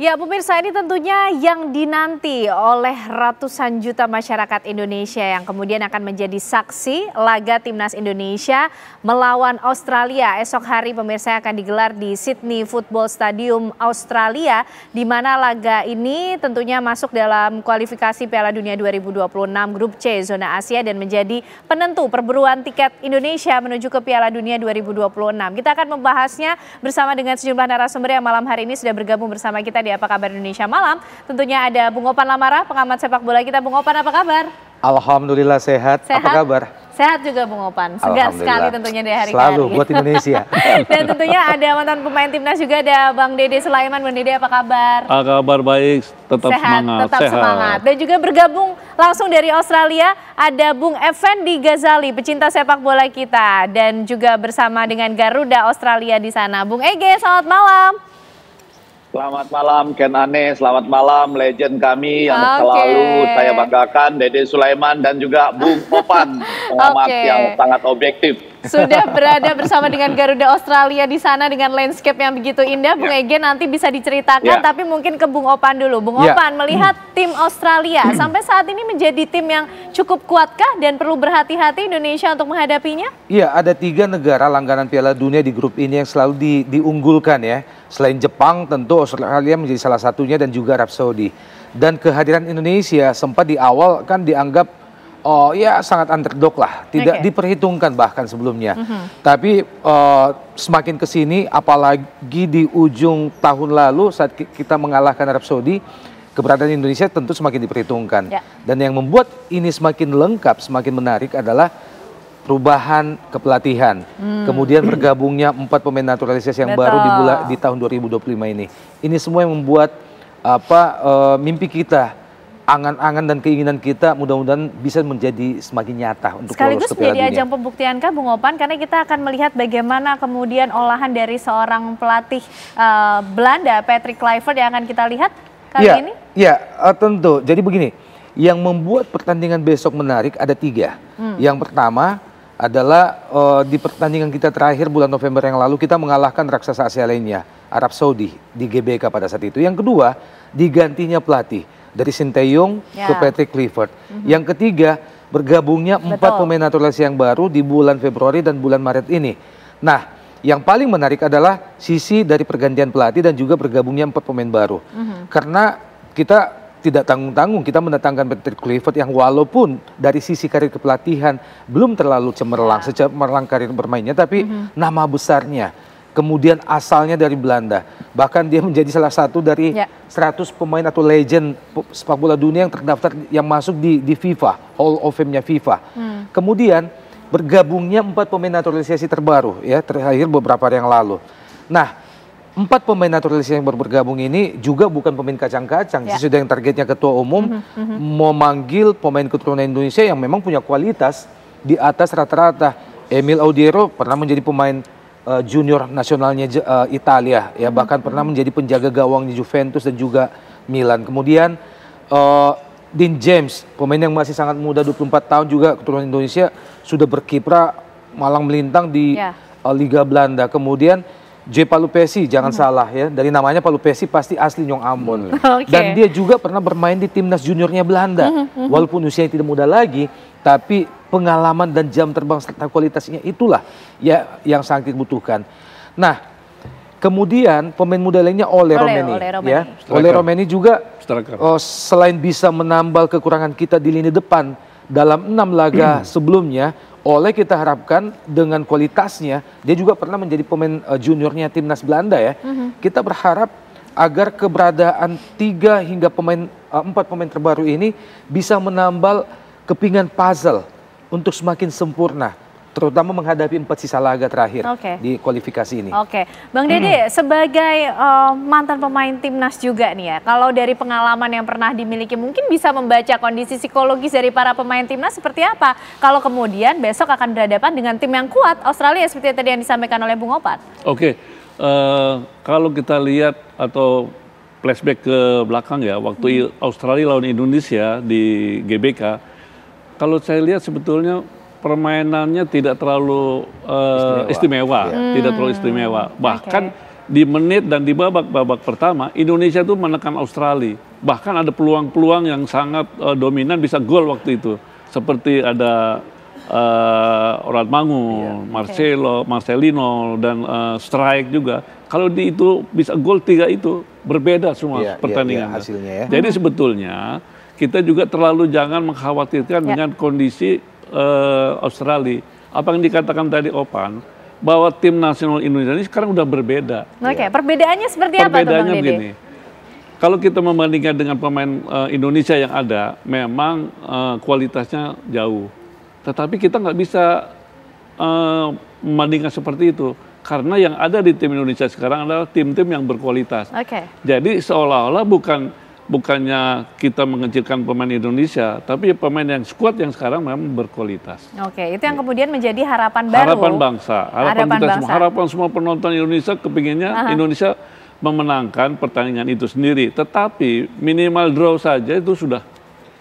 Ya, pemirsa, ini tentunya yang dinanti oleh ratusan juta masyarakat Indonesia yang kemudian akan menjadi saksi laga Timnas Indonesia melawan Australia. Esok hari pemirsa akan digelar di Sydney Football Stadium Australia, di mana laga ini tentunya masuk dalam kualifikasi Piala Dunia 2026 Grup C zona Asia dan menjadi penentu perburuan tiket Indonesia menuju ke Piala Dunia 2026. Kita akan membahasnya bersama dengan sejumlah narasumber yang malam hari ini sudah bergabung bersama kita di Apa Kabar Indonesia Malam. Tentunya ada Bung Opan Lamara, pengamat sepak bola kita. Bung Opan, apa kabar? Alhamdulillah sehat. Apa kabar? Sehat juga Bung Opan. Segar sekali tentunya di hari selalu buat Indonesia. Dan tentunya ada mantan pemain timnas juga, ada Bang Dede Sulaiman. Bang Dede, apa kabar? Kabar baik, tetap sehat, semangat. Tetap semangat. Dan juga bergabung langsung dari Australia ada Bung Effendi Ghazali, pecinta sepak bola kita, dan juga bersama dengan Garuda Australia di sana. Bung Ege, selamat malam. Selamat malam Ken Ane, selamat malam legend kami yang selalu saya banggakan, Dede Sulaiman dan juga Bung Opan, pengamat yang sangat objektif. Sudah berada bersama dengan Garuda Australia di sana dengan landscape yang begitu indah. Bung Ege nanti bisa diceritakan, tapi mungkin ke Bung Opan dulu. Bung Opan, melihat tim Australia sampai saat ini menjadi tim yang cukup kuatkah dan perlu berhati-hati Indonesia untuk menghadapinya? Iya, ada 3 negara langganan Piala Dunia di grup ini yang selalu diunggulkan ya. Selain Jepang, tentu Australia menjadi salah satunya dan juga Arab Saudi. Dan kehadiran Indonesia sempat di awal kan dianggap sangat underdog lah, tidak diperhitungkan bahkan sebelumnya. Tapi semakin kesini, apalagi di ujung tahun lalu saat kita mengalahkan Arab Saudi, keberadaan Indonesia tentu semakin diperhitungkan. Dan yang membuat ini semakin lengkap, semakin menarik adalah perubahan kepelatihan, kemudian bergabungnya 4 pemain naturalisasi yang baru di tahun 2025 ini. Ini semua yang membuat mimpi kita, angan-angan dan keinginan kita mudah-mudahan bisa menjadi semakin nyata untuk lolos ke Piala Dunia. Sekaligus menjadi ajang pembuktiankah Bung Opan, karena kita akan melihat bagaimana kemudian olahan dari seorang pelatih Belanda, Patrick Kluivert, yang akan kita lihat kali ini? Ya, tentu. Jadi begini, yang membuat pertandingan besok menarik ada 3. Yang pertama adalah di pertandingan kita terakhir bulan November yang lalu kita mengalahkan raksasa Asia lainnya, Arab Saudi, di GBK pada saat itu. Yang kedua, digantinya pelatih dari Sinteyong ke Patrick Kluivert. Yang ketiga, bergabungnya 4 pemain naturalisasi yang baru di bulan Februari dan bulan Maret ini. Nah, yang paling menarik adalah sisi dari pergantian pelatih dan juga bergabungnya 4 pemain baru. Karena kita tidak tanggung-tanggung, kita mendatangkan Patrick Kluivert yang walaupun dari sisi karir kepelatihan belum terlalu cemerlang karir bermainnya, tapi nama besarnya, kemudian asalnya dari Belanda. Bahkan dia menjadi salah satu dari 100 pemain atau legend sepak bola dunia yang terdaftar, yang masuk di FIFA, Hall of Fame-nya FIFA. Kemudian bergabungnya 4 pemain naturalisasi terbaru ya, terakhir beberapa hari yang lalu. Nah, 4 pemain naturalisasi yang baru bergabung ini juga bukan pemain kacang-kacang. Sesudah yang targetnya ketua umum mau manggil pemain keturunan Indonesia yang memang punya kualitas di atas rata-rata. Emil Audiero pernah menjadi pemain junior nasionalnya Italia ya, bahkan pernah menjadi penjaga gawang di Juventus dan juga Milan. Kemudian Dean James, pemain yang masih sangat muda, 24 tahun, juga keturunan Indonesia, sudah berkiprah malang melintang di Liga Belanda. Kemudian J. Palupesi, jangan salah ya, dari namanya Palupesi pasti asli Nyong Ambon. Dan dia juga pernah bermain di timnas juniornya Belanda. Walaupun usianya tidak muda lagi, tapi pengalaman dan jam terbang serta kualitasnya itulah ya yang sangat dibutuhkan. Nah, kemudian pemain muda lainnya Ole Romeni juga selain bisa menambal kekurangan kita di lini depan dalam 6 laga sebelumnya, Oleh kita harapkan dengan kualitasnya, dia juga pernah menjadi pemain juniornya timnas Belanda ya. Kita berharap agar keberadaan 3 hingga 4 pemain terbaru ini bisa menambal kepingan puzzle untuk semakin sempurna, terutama menghadapi 4 sisa laga terakhir di kualifikasi ini. Bang Dede, sebagai mantan pemain timnas juga nih ya, kalau dari pengalaman yang pernah dimiliki mungkin bisa membaca kondisi psikologis dari para pemain timnas seperti apa kalau kemudian besok akan berhadapan dengan tim yang kuat Australia seperti tadi yang disampaikan oleh Bung Opan. Kalau kita lihat atau flashback ke belakang ya, waktu Australia lawan Indonesia di GBK, kalau saya lihat sebetulnya permainannya tidak terlalu istimewa, tidak terlalu istimewa. Bahkan di menit dan di babak pertama Indonesia tuh menekan Australia. Bahkan ada peluang-peluang yang sangat dominan bisa gol waktu itu. Seperti ada Orad Mangun, Marcelino dan Strike juga. Kalau di itu bisa gol 3 itu berbeda semua pertandingan. Hasilnya ya. Jadi sebetulnya kita juga terlalu jangan mengkhawatirkan dengan kondisi Australia. Apa yang dikatakan tadi Opan, bahwa tim nasional Indonesia ini sekarang udah berbeda. Oke, perbedaannya seperti apa tuh Bang Dede? Perbedaannya begini, kalau kita membandingkan dengan pemain Indonesia yang ada, memang kualitasnya jauh. Tetapi kita nggak bisa membandingkan seperti itu. Karena yang ada di tim Indonesia sekarang adalah tim-tim yang berkualitas. Jadi seolah-olah bukannya kita mengecilkan pemain Indonesia, tapi pemain yang squad yang sekarang memang berkualitas. Oke, itu yang kemudian menjadi harapan baru. Harapan bangsa, harapan semua penonton Indonesia kepinginnya Indonesia memenangkan pertandingan itu sendiri. Tetapi minimal draw saja itu sudah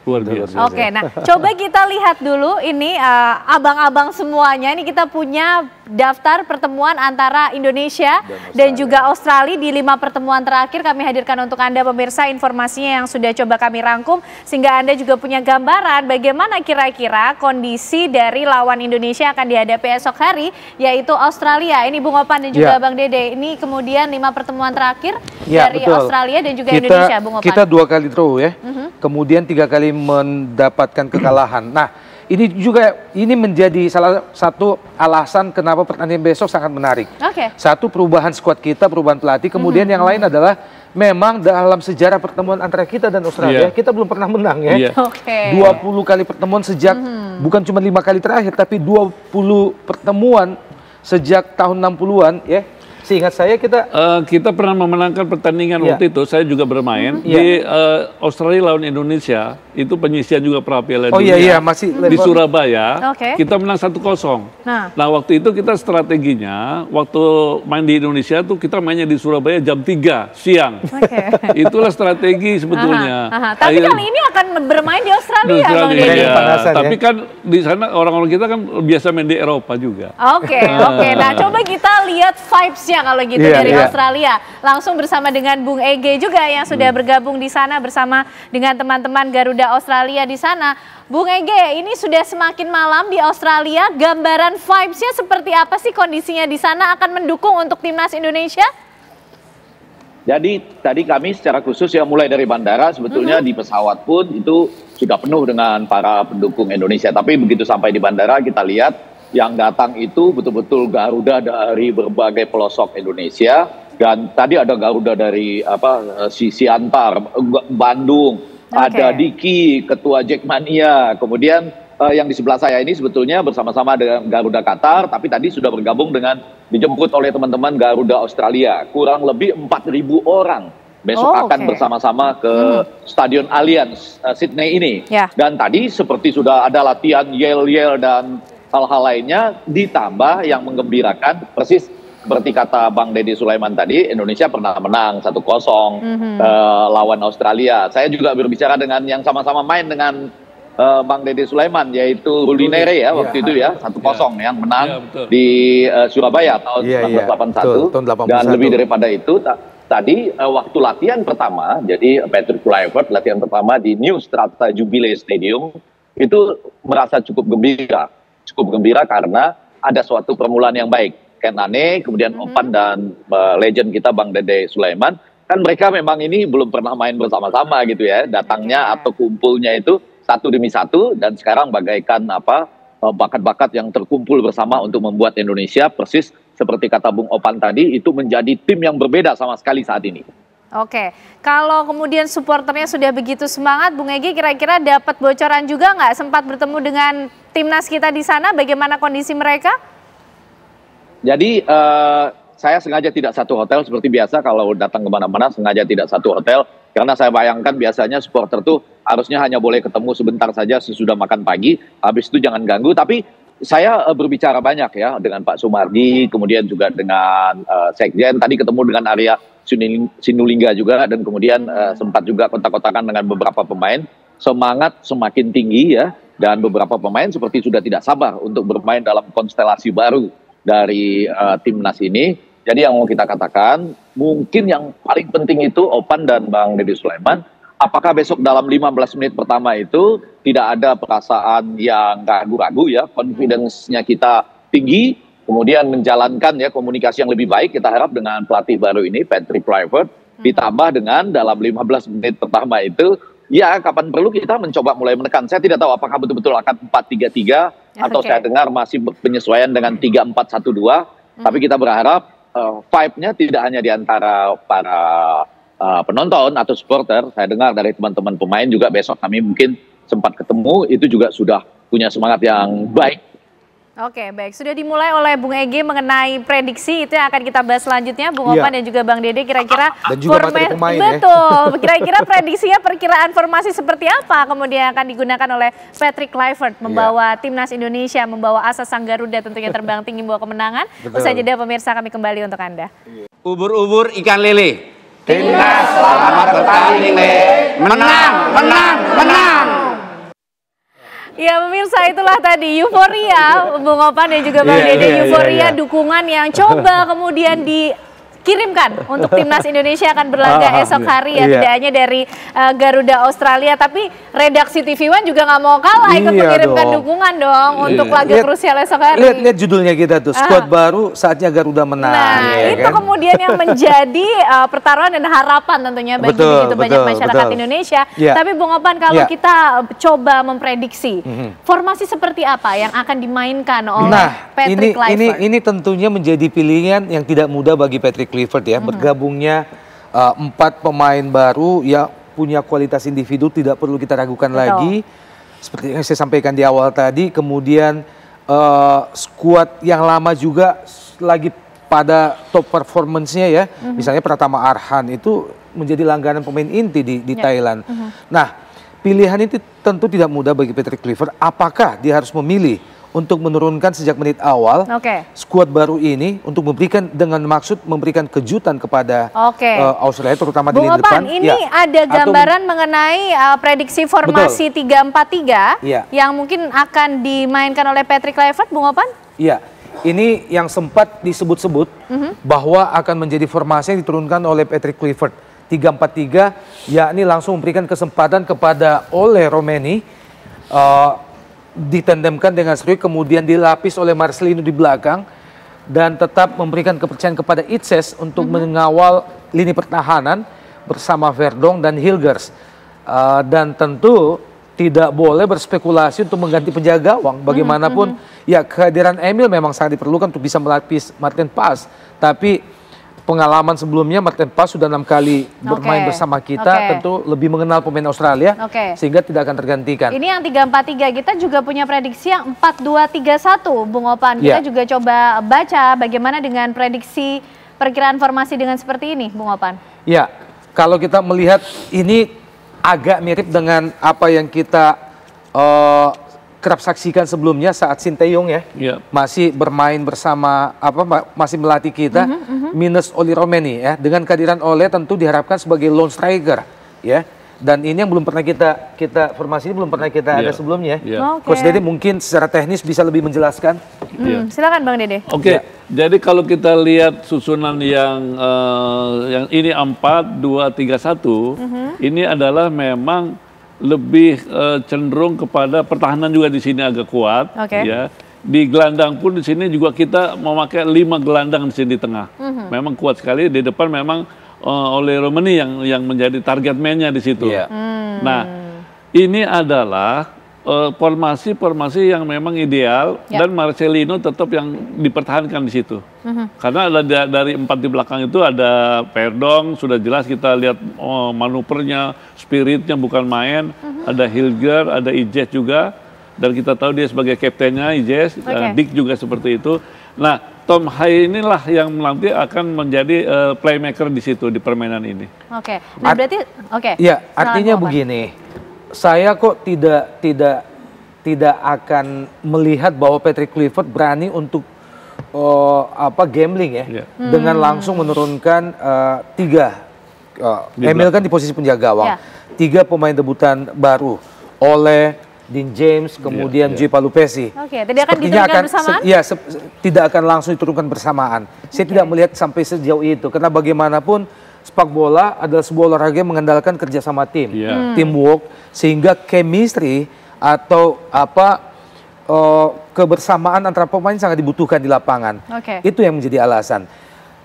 luar biasa. Oke, nah coba kita lihat dulu ini abang-abang semuanya. Ini kita punya daftar pertemuan antara Indonesia dan juga Australia di 5 pertemuan terakhir. Kami hadirkan untuk Anda pemirsa informasinya yang sudah coba kami rangkum. Sehingga Anda juga punya gambaran bagaimana kira-kira kondisi dari lawan Indonesia yang akan dihadapi esok hari, yaitu Australia. Ini Bung Opan dan juga Bang Dede. Ini kemudian 5 pertemuan terakhir dari Australia dan juga Indonesia, Bung Opan. Kita 2 kali draw ya, kemudian 3 kali mendapatkan kekalahan. Nah, ini menjadi salah satu alasan kenapa pertandingan besok sangat menarik. Satu, perubahan skuad kita, perubahan pelatih. Kemudian yang lain adalah memang dalam sejarah pertemuan antara kita dan Australia, kita belum pernah menang ya. 20 kali pertemuan sejak, bukan cuma 5 kali terakhir, tapi 20 pertemuan sejak tahun 60-an ya. Seingat saya kita pernah memenangkan pertandingan waktu itu. Saya juga bermain di Australia lawan Indonesia. Itu penyisian juga pra Piala Dunia masih di Surabaya. Kita menang 1-0. Nah waktu itu kita strateginya waktu main di Indonesia tuh kita mainnya di Surabaya jam 3 siang. Itulah strategi sebetulnya. Tapi kali ini akan bermain di Australia, Bang Dede. Tapi kan di sana orang-orang kita kan biasa main di Eropa juga. Nah coba kita lihat vibes-nya kalau gitu dari Australia. Langsung bersama dengan Bung Ege juga yang sudah bergabung di sana bersama dengan teman-teman Garuda Australia di sana. Bung Ege, ini sudah semakin malam di Australia. Gambaran vibes-nya seperti apa sih kondisinya di sana, akan mendukung untuk timnas Indonesia? Jadi tadi kami secara khusus ya mulai dari bandara sebetulnya di pesawat pun itu sudah penuh dengan para pendukung Indonesia. Tapi begitu sampai di bandara kita lihat yang datang itu betul-betul Garuda dari berbagai pelosok Indonesia, dan tadi ada Garuda dari Siantar, Bandung, ada Diki, ketua Jackmania, kemudian yang di sebelah saya ini sebetulnya bersama-sama dengan Garuda Qatar, tapi tadi sudah bergabung dengan dijemput oleh teman-teman Garuda Australia, kurang lebih 4.000 orang. Besok akan bersama-sama ke Stadion Allianz Sydney ini. Dan tadi seperti sudah ada latihan yel-yel dan hal-hal lainnya, ditambah yang menggembirakan persis seperti kata Bang Dede Sulaiman tadi, Indonesia pernah menang 1-0 lawan Australia. Saya juga berbicara dengan yang sama-sama main dengan Bang Dede Sulaiman, yaitu Ruli Nere ya waktu itu ya, 1-0 yang menang di Surabaya tahun 1981. Dan lebih daripada itu, tadi waktu latihan pertama, jadi Patrick Kluivert latihan pertama di New Strata Jubilee Stadium, itu merasa cukup gembira karena ada suatu permulaan yang baik. Ken Ane, kemudian Opan dan legend kita Bang Dede Sulaiman, kan mereka memang ini belum pernah main bersama-sama gitu ya. Datangnya atau kumpulnya itu satu demi satu, dan sekarang bagaikan bakat-bakat yang terkumpul bersama untuk membuat Indonesia persis seperti kata Bung Opan tadi, itu menjadi tim yang berbeda sama sekali saat ini. Kalau kemudian supporternya sudah begitu semangat, Bung Egi kira-kira dapat bocoran juga nggak, sempat bertemu dengan timnas kita di sana, bagaimana kondisi mereka? Jadi saya sengaja tidak satu hotel seperti biasa, kalau datang kemana-mana sengaja tidak satu hotel, karena saya bayangkan biasanya supporter tuh harusnya hanya boleh ketemu sebentar saja sesudah makan pagi, habis itu jangan ganggu. Tapi saya berbicara banyak ya dengan Pak Sumardi, kemudian juga dengan Sekjen, tadi ketemu dengan Arya Sinulinga juga, dan kemudian sempat juga kontak-kontakan dengan beberapa pemain. Semangat semakin tinggi ya, dan beberapa pemain seperti sudah tidak sabar untuk bermain dalam konstelasi baru dari timnas ini. Jadi yang mau kita katakan, mungkin yang paling penting itu Opan dan Bang Deddy Sulaiman, apakah besok dalam 15 menit pertama itu tidak ada perasaan yang ragu-ragu ya, confidence-nya kita tinggi, kemudian menjalankan ya komunikasi yang lebih baik, kita harap dengan pelatih baru ini, Patrick Kluivert, ditambah dengan dalam 15 menit pertama itu, ya kapan perlu kita mencoba mulai menekan. Saya tidak tahu apakah betul-betul akan 4-3-3, atau saya dengar masih penyesuaian dengan 3-4-1-2, tapi kita berharap vibe-nya tidak hanya di antara para penonton atau supporter. Saya dengar dari teman-teman pemain juga besok kami mungkin sempat ketemu, itu juga sudah punya semangat yang baik. Oke, baik. Sudah dimulai oleh Bung Ege mengenai prediksi, itu yang akan kita bahas selanjutnya. Bung Opan dan juga Bang Dede, kira-kira dan juga materi pemain betul. Kira-kira prediksinya, perkiraan formasi seperti apa kemudian akan digunakan oleh Patrick Kluivert membawa timnas Indonesia, membawa asa sang Garuda tentunya terbang tinggi membawa kemenangan. Usai jeda pemirsa, kami kembali untuk Anda. Ubur-ubur ikan lele. Timnas selamat bertanding, Le. Menang, menang, menang. Ya pemirsa, itulah tadi euforia Bung Opan dan juga Bang Dede, euforia dukungan yang coba kemudian dikirimkan untuk timnas Indonesia akan berlaga esok hari ya, tidak hanya dari Garuda Australia, tapi redaksi TV One juga nggak mau kalah ikut mengirimkan dukungan dong untuk laga krusial esok hari. Lihat judulnya kita tuh, skuad baru saatnya Garuda menang. Nah itu kan? Kemudian yang menjadi pertaruhan dan harapan tentunya bagi begitu banyak masyarakat Indonesia. Tapi Bung Opan, kalau kita coba memprediksi formasi seperti apa yang akan dimainkan oleh Patrick Kluivert? Ini tentunya menjadi pilihan yang tidak mudah bagi Patrick Kluivert ya, bergabungnya 4 pemain baru yang punya kualitas individu tidak perlu kita ragukan lagi. Seperti yang saya sampaikan di awal tadi, kemudian skuad yang lama juga lagi pada top performance-nya ya. Misalnya Pratama Arhan itu menjadi langganan pemain inti di Thailand. Nah, pilihan itu tentu tidak mudah bagi Patrick Kluivert. Apakah dia harus memilih untuk menurunkan sejak menit awal skuad baru ini untuk memberikan, dengan maksud memberikan kejutan kepada Australia terutama di lini depan. Ini ada gambaran mengenai prediksi formasi 3-4-3 yang mungkin akan dimainkan oleh Patrick Kluivert, Bung Opan? Iya, ini yang sempat disebut-sebut bahwa akan menjadi formasi yang diturunkan oleh Patrick Kluivert. 3-4-3, yakni langsung memberikan kesempatan kepada Ole Romeni, ditandemkan dengan Sri, kemudian dilapis oleh Marcelino di belakang, dan tetap memberikan kepercayaan kepada Itses untuk mengawal lini pertahanan bersama Verdong dan Hilgers. Dan tentu tidak boleh berspekulasi untuk mengganti penjaga gawang. Bagaimanapun ya kehadiran Emil memang sangat diperlukan untuk bisa melapis Martin Pas, tapi pengalaman sebelumnya Martin Pas sudah 6 kali bermain bersama kita, tentu lebih mengenal pemain Australia, sehingga tidak akan tergantikan. Ini yang 3-4-3, kita juga punya prediksi yang 4-2-3-1, Bung Opan. Kita juga coba baca bagaimana dengan prediksi perkiraan formasi dengan seperti ini, Bung Opan. Ya, kalau kita melihat ini agak mirip dengan apa yang kita kerap saksikan sebelumnya saat Sinteyong masih bermain bersama masih melatih kita, minus Oli Romeni ya. Dengan kehadiran Ole tentu diharapkan sebagai lone striker ya. Dan ini yang belum pernah kita formasi ini belum pernah kita ada sebelumnya. Coach Dede mungkin secara teknis bisa lebih menjelaskan. Silakan Bang Dede. Jadi kalau kita lihat susunan yang ini 4-2-3-1, ini adalah memang lebih cenderung kepada pertahanan juga di sini agak kuat, ya. Di gelandang pun di sini juga kita memakai 5 gelandang di sini di tengah. Memang kuat sekali. Di depan memang oleh Romeni yang menjadi target man-nya di situ. Nah, ini adalah formasi yang memang ideal, dan Marcelino tetap yang dipertahankan di situ. Karena ada dari 4 di belakang itu ada Verdong, sudah jelas kita lihat manuvernya, spiritnya bukan main. Ada Hilger, ada Ijes juga, dan kita tahu dia sebagai kaptennya Ijes, Dick juga seperti itu. Nah, Tom Hai inilah yang nanti akan menjadi playmaker di situ di permainan ini. Nah berarti ya, artinya begini. Saya kok tidak akan melihat bahwa Patrick Kluivert berani untuk gambling ya, dengan langsung menurunkan 3 Emil kan di posisi penjaga gawang, 3 pemain debutan baru, Ole, Dean James, kemudian Joey Palupesi. Oke, tidak akan diturunkan bersamaan? Tidak akan langsung diturunkan bersamaan. Saya tidak melihat sampai sejauh itu, karena bagaimanapun sepak bola adalah sebuah olahraga yang mengandalkan kerjasama tim, teamwork, sehingga chemistry atau kebersamaan antara pemain sangat dibutuhkan di lapangan. Itu yang menjadi alasan.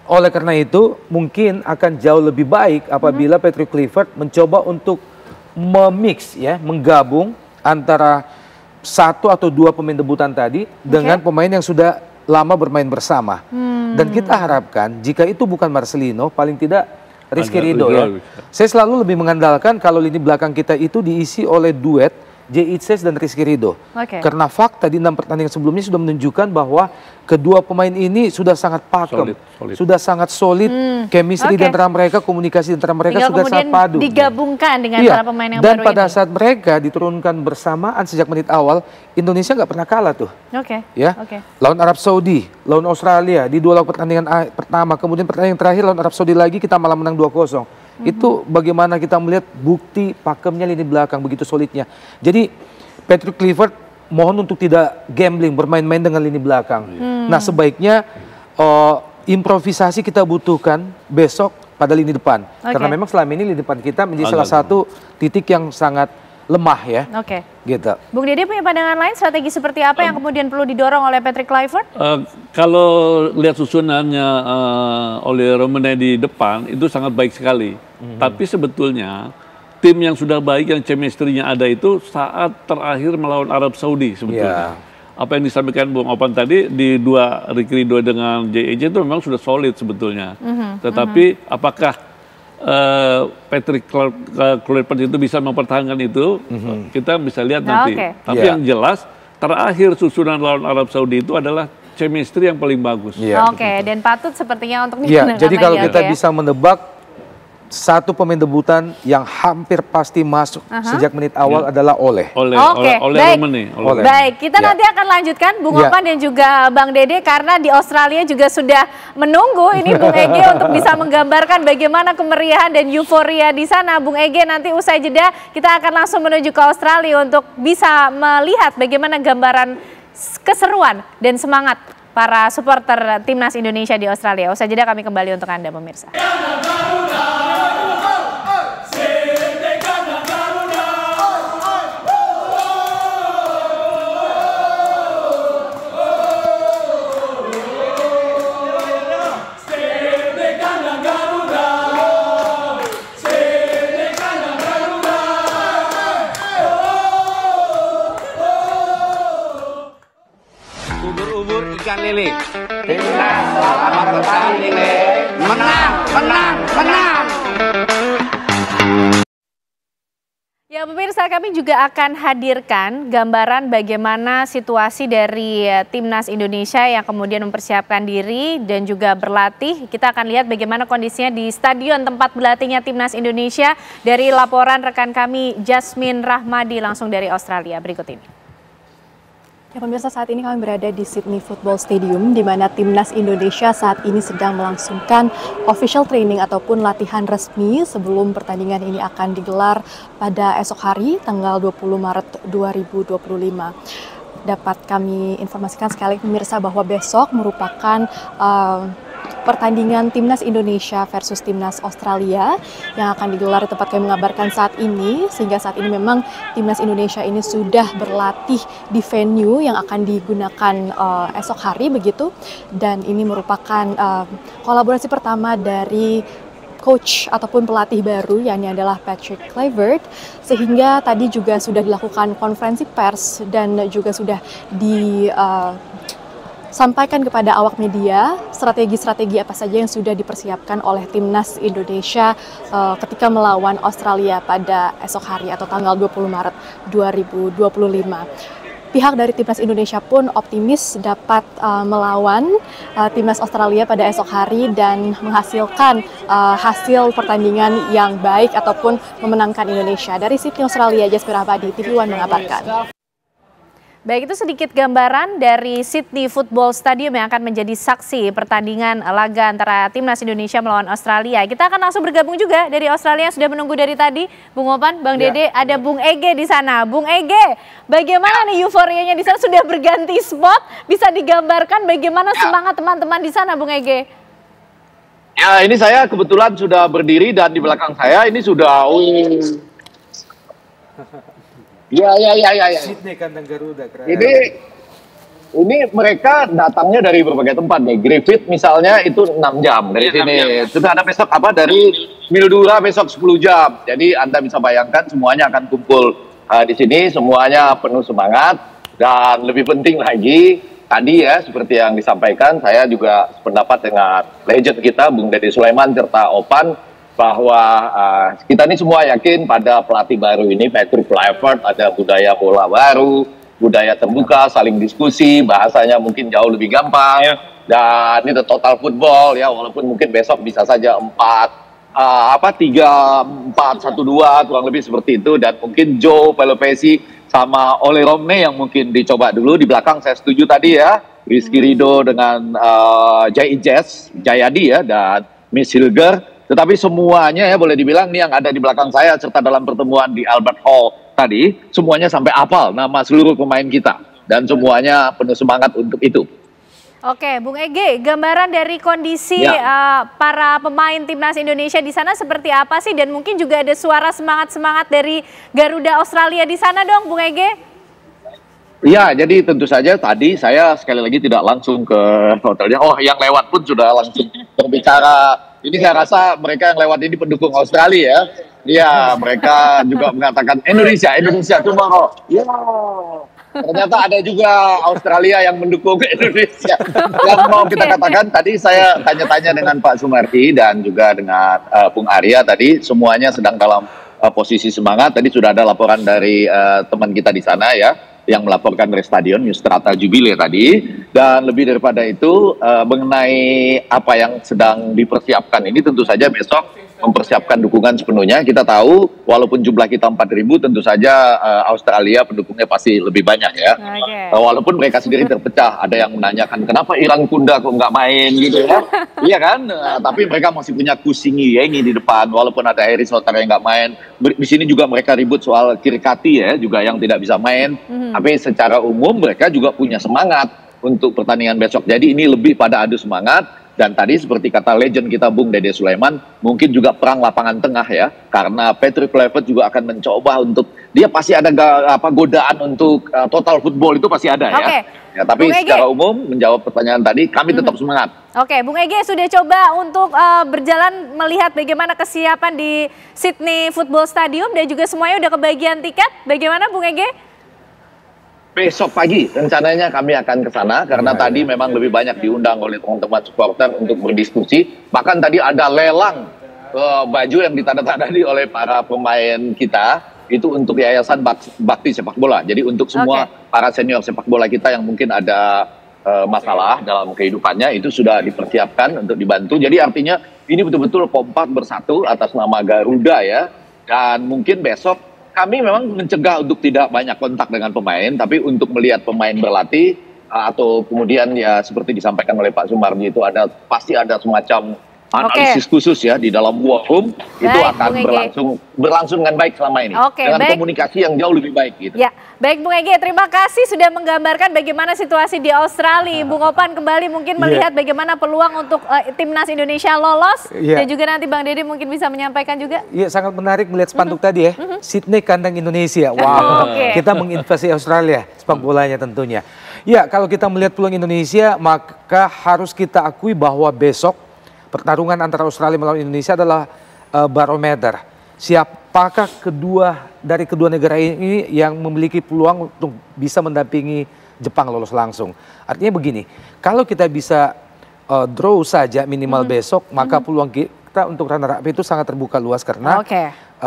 Oleh karena itu, mungkin akan jauh lebih baik apabila Patrick Kluivert mencoba untuk memix, menggabung antara 1 atau 2 pemain debutan tadi dengan pemain yang sudah lama bermain bersama. Dan kita harapkan jika itu bukan Marcelino, paling tidak Rizky Ridho ya. Saya selalu lebih mengandalkan kalau lini belakang kita itu diisi oleh duet J. Itzes dan Rizky Ridho. Karena fakta di 6 pertandingan sebelumnya sudah menunjukkan bahwa kedua pemain ini sudah sangat pakem, sudah sangat solid, chemistry di antara mereka, komunikasi di antara mereka sudah sangat padu. Digabungkan dengan para pemain yang dan baru pada ini. saat mereka diturunkan bersamaan sejak menit awal, Indonesia nggak pernah kalah tuh. Lawan Arab Saudi, lawan Australia di 2 lag pertandingan pertama, kemudian pertandingan terakhir lawan Arab Saudi lagi kita malah menang 2-0. Itu bagaimana kita melihat bukti pakemnya lini belakang begitu solidnya. Jadi Patrick Kluivert mohon untuk tidak gambling, bermain-main dengan lini belakang. Nah sebaiknya improvisasi kita butuhkan besok pada lini depan. Karena memang selama ini lini depan kita menjadi salah satu titik yang sangat lemah ya. Gitu. Bung Dede punya pandangan lain, strategi seperti apa yang kemudian perlu didorong oleh Patrick Kluivert? Kalau lihat susunannya oleh Romane di depan itu sangat baik sekali. Tapi sebetulnya tim yang sudah baik, yang chemistry-nya ada itu saat terakhir melawan Arab Saudi sebetulnya. Apa yang disampaikan Bung Opan tadi di Rizky Ridho dengan JEJ itu memang sudah solid sebetulnya. Tetapi apakah Patrick Kluivert itu bisa mempertahankan itu, kita bisa lihat nanti. Tapi yang jelas terakhir susunan lawan Arab Saudi itu adalah chemistry yang paling bagus. Dan patut sepertinya untuk digunakan. Jadi kalau kita bisa menebak, 1 pemain debutan yang hampir pasti masuk sejak menit awal adalah Oleh Romane. Baik, kita nanti akan lanjutkan Bung Opan dan juga Bang Dede, karena di Australia juga sudah menunggu ini Bung Ege untuk bisa menggambarkan bagaimana kemeriahan dan euforia di sana. Bung Ege, nanti usai jeda kita akan langsung menuju ke Australia untuk bisa melihat bagaimana gambaran keseruan dan semangat para supporter timnas Indonesia di Australia. Usai jeda kami kembali untuk Anda pemirsa. Ubur-ubur ikan lele. Timnas selamat bertanding, Le. Menang, menang, menang. Ya pemirsa, kami juga akan hadirkan gambaran bagaimana situasi dari timnas Indonesia yang kemudian mempersiapkan diri dan juga berlatih. Kita akan lihat bagaimana kondisinya di stadion tempat berlatihnya timnas Indonesia dari laporan rekan kami Jasmine Rahmadi langsung dari Australia berikut ini. Ya pemirsa, saat ini kami berada di Sydney Football Stadium, di mana timnas Indonesia saat ini sedang melangsungkan official training ataupun latihan resmi sebelum pertandingan ini akan digelar pada esok hari, tanggal 20 Maret 2025. Dapat kami informasikan sekali pemirsa bahwa besok merupakan pertandingan timnas Indonesia versus timnas Australia yang akan digelar di tempat kami mengabarkan saat ini, sehingga saat ini memang timnas Indonesia ini sudah berlatih di venue yang akan digunakan esok hari begitu, dan ini merupakan kolaborasi pertama dari coach ataupun pelatih baru, yakni adalah Patrick Kluivert, sehingga tadi juga sudah dilakukan konferensi pers dan juga sudah sampaikan kepada awak media strategi-strategi apa saja yang sudah dipersiapkan oleh timnas Indonesia ketika melawan Australia pada esok hari atau tanggal 20 Maret 2025. Pihak dari timnas Indonesia pun optimis dapat melawan timnas Australia pada esok hari dan menghasilkan hasil pertandingan yang baik ataupun memenangkan Indonesia. Dari Sydney, Australia, Jasmine Rahmadi, TV One mengabarkan. Baik, itu sedikit gambaran dari Sydney Football Stadium yang akan menjadi saksi pertandingan laga antara Timnas Indonesia melawan Australia. Kita akan langsung bergabung juga dari Australia yang sudah menunggu dari tadi. Bung Opan, Bang Dede, ada Bung Ege di sana. Bung Ege, bagaimana nih euforianya di sana? Sudah berganti spot, bisa digambarkan bagaimana semangat teman-teman di sana, Bung Ege? Ya, ini saya kebetulan sudah berdiri dan di belakang saya ini sudah... Ya. Sydney kandang Garuda. Ini mereka datangnya dari berbagai tempat nih. Griffith misalnya itu 6 jam dari sini. Sudah ada besok dari Mildura besok 10 jam. Jadi Anda bisa bayangkan semuanya akan kumpul di sini. Semuanya penuh semangat. Dan lebih penting lagi, tadi ya seperti yang disampaikan, saya juga sependapat dengan legend kita, Bung Dede Sulaiman serta Opan, bahwa kita ini semua yakin pada pelatih baru ini, Patrick Kluivert, ada budaya bola baru, budaya terbuka, saling diskusi, bahasanya mungkin jauh lebih gampang, dan ini total football ya, walaupun mungkin besok bisa saja 3-4-1-2 kurang lebih seperti itu, dan mungkin Joe Pelopesi sama Ole Romne yang mungkin dicoba dulu. Di belakang saya setuju tadi ya, Rizky Ridho dengan Jayadi ya, dan Miss Hilger. Tetapi semuanya ya boleh dibilang nih yang ada di belakang saya serta dalam pertemuan di Albert Hall tadi, semuanya sampai hafal nama seluruh pemain kita. Dan semuanya penuh semangat untuk itu. Oke, Bung Ege, gambaran dari kondisi para pemain Timnas Indonesia di sana seperti apa sih? Dan mungkin juga ada suara semangat-semangat dari Garuda Australia di sana dong, Bung Ege? Iya, jadi tentu saja tadi saya sekali lagi tidak langsung ke hotelnya. Oh, yang lewat pun sudah langsung berbicara. Ini saya rasa mereka yang lewat ini pendukung Australia ya. Iya, mereka juga mengatakan Indonesia tomorrow. Ya, ternyata ada juga Australia yang mendukung Indonesia. Yang mau kita katakan, tadi saya tanya-tanya dengan Pak Sumarti dan juga dengan Bung Arya tadi, semuanya sedang dalam posisi semangat. Tadi sudah ada laporan dari teman kita di sana ya, yang melaporkan dari Stadion Strata Jubilee tadi. Dan lebih daripada itu, mengenai apa yang sedang dipersiapkan ini, tentu saja besok mempersiapkan dukungan sepenuhnya. Kita tahu walaupun jumlah kita 4.000, tentu saja Australia pendukungnya pasti lebih banyak ya. Walaupun mereka sendiri terpecah, ada yang menanyakan kenapa Iran Kunda kok nggak main gitu ya. Iya kan, tapi mereka masih punya Kusingi Yengi di depan, walaupun ada Harry Soter yang nggak main. Di sini juga mereka ribut soal Kirikati ya, juga yang tidak bisa main. Tapi secara umum mereka juga punya semangat untuk pertandingan besok. Jadi ini lebih pada adu semangat. Dan tadi seperti kata legend kita Bung Dede Sulaiman, mungkin juga perang lapangan tengah ya, karena Patrick Kluivert juga akan mencoba untuk, dia pasti ada godaan untuk total football itu pasti ada ya. Ya, tapi secara umum menjawab pertanyaan tadi, kami tetap semangat. Oke, Bung Ege sudah coba untuk berjalan melihat bagaimana kesiapan di Sydney Football Stadium dan juga semuanya udah kebagian tiket. Bagaimana Bung Ege? Besok pagi rencananya kami akan ke sana karena tadi memang lebih banyak diundang oleh teman-teman supporter untuk berdiskusi. Bahkan tadi ada lelang baju yang ditandatangani oleh para pemain kita itu untuk Yayasan Bakti Sepak Bola. Jadi untuk semua para senior sepak bola kita yang mungkin ada masalah dalam kehidupannya itu sudah dipersiapkan untuk dibantu. Jadi artinya ini betul-betul kompak bersatu atas nama Garuda ya. Dan mungkin besok kami memang mencegah untuk tidak banyak kontak dengan pemain, tapi untuk melihat pemain berlatih atau kemudian ya seperti disampaikan oleh Pak Sumardi itu pasti ada semacam analisis khusus ya di dalam war room. Itu akan berlangsung dengan baik selama ini dengan komunikasi yang jauh lebih baik gitu. Ya, baik Bung Ege, terima kasih sudah menggambarkan bagaimana situasi di Australia. Bung Opan kembali mungkin melihat bagaimana peluang untuk timnas Indonesia lolos dan juga nanti Bang Dede mungkin bisa menyampaikan juga. Iya, sangat menarik melihat spanduk tadi ya. Sydney kandang Indonesia. Wow. Kita menginvasi Australia sepak bolanya tentunya. Ya, kalau kita melihat peluang Indonesia maka harus kita akui bahwa besok pertarungan antara Australia melawan Indonesia adalah barometer. Siapakah dari kedua negara ini yang memiliki peluang untuk bisa mendampingi Jepang lolos langsung. Artinya begini, kalau kita bisa draw saja minimal besok, maka peluang kita untuk runner up itu sangat terbuka luas karena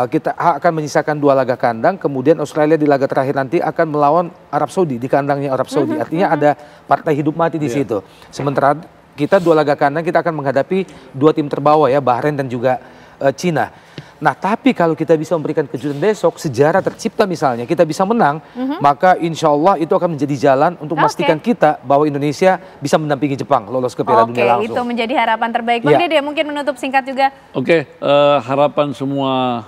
kita akan menyisakan 2 laga kandang, kemudian Australia di laga terakhir nanti akan melawan Arab Saudi di kandangnya Arab Saudi. Artinya ada partai hidup mati di situ. Sementara kita 2 laga kandang kita akan menghadapi 2 tim terbawah ya, Bahrain dan juga Cina. Nah, tapi kalau kita bisa memberikan kejutan besok, sejarah tercipta misalnya, kita bisa menang, maka insya Allah itu akan menjadi jalan untuk memastikan kita bahwa Indonesia bisa mendampingi Jepang lolos ke Piala Dunia langsung. Itu menjadi harapan terbaik. Bang Dede mungkin menutup singkat juga. Harapan semua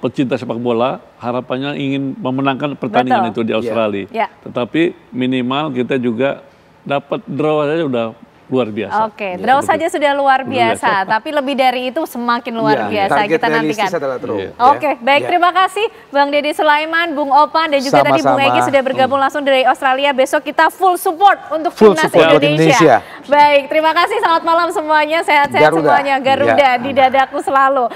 pecinta sepak bola, harapannya ingin memenangkan pertandingan itu di Australia. Tetapi minimal kita juga dapat draw saja udah luar biasa. Draw saja sudah luar biasa, tapi lebih dari itu semakin luar biasa. Kita nantikan. Baik, terima kasih Bang Dede Sulaiman, Bung Opan, dan juga tadi Bung Egy sudah bergabung langsung dari Australia. Besok kita full support untuk timnas Indonesia. Baik, terima kasih. Selamat malam semuanya, sehat-sehat semuanya. Garuda di dadaku selalu.